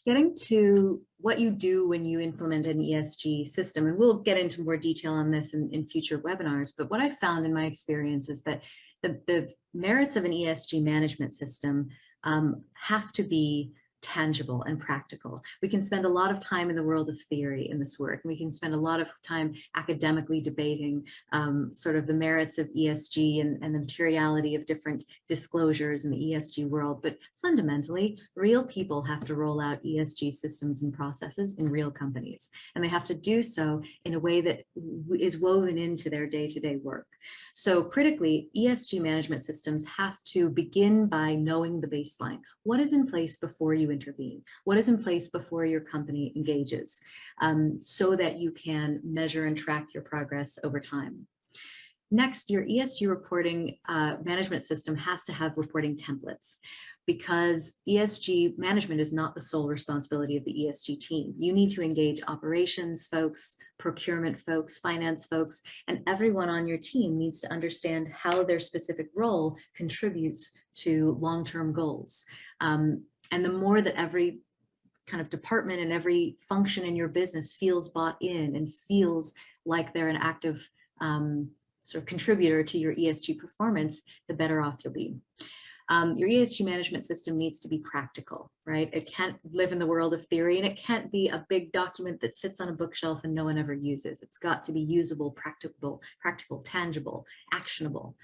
Getting to what you do when you implement an ESG system, and we'll get into more detail on this in future webinars, but what I found in my experience is that the merits of an ESG management system have to be tangible and practical. We can spend a lot of time in the world of theory in this work, and we can spend a lot of time academically debating sort of the merits of ESG and the materiality of different disclosures in the ESG world. But fundamentally, real people have to roll out ESG systems and processes in real companies, and they have to do so in a way that is woven into their day-to-day work. So critically, ESG management systems have to begin by knowing the baseline. What is in place before you intervene? What is in place before your company engages, so that you can measure and track your progress over time? Next, your ESG reporting management system has to have reporting templates, because ESG management is not the sole responsibility of the ESG team. You need to engage operations folks, procurement folks, finance folks, and everyone on your team needs to understand how their specific role contributes to long-term goals. And the more that every kind of department and every function in your business feels bought in and feels like they're an active sort of contributor to your ESG performance, the better off you'll be. Your ESG management system needs to be practical, right? It can't live in the world of theory, and it can't be a big document that sits on a bookshelf and no one ever uses. It's got to be usable, practical, tangible, actionable.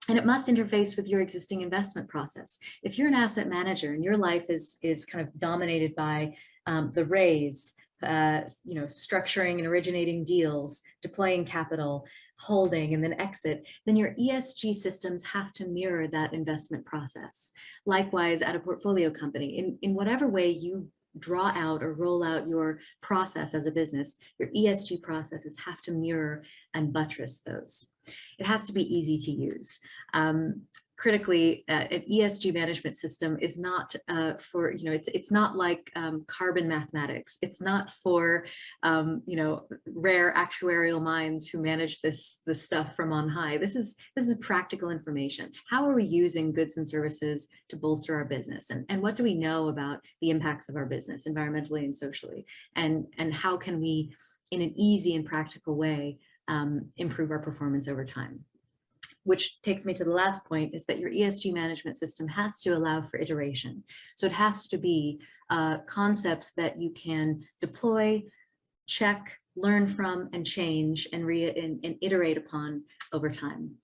And it must interface with your existing investment process. If you're an asset manager and your life is kind of dominated by the raise, structuring and originating deals, deploying capital, holding, and then exit, then your ESG systems have to mirror that investment process. Likewise, at a portfolio company, in whatever way you draw out or roll out your process as a business, your ESG processes have to mirror and buttress those. It has to be easy to use. Critically, an ESG management system is not for, it's not like carbon mathematics. It's not for, rare actuarial minds who manage this stuff from on high. This is practical information. How are we using goods and services to bolster our business? And what do we know about the impacts of our business environmentally and socially? And how can we, in an easy and practical way, improve our performance over time? Which takes me to the last point, is that your ESG management system has to allow for iteration. So it has to be concepts that you can deploy, check, learn from, and change and iterate upon over time.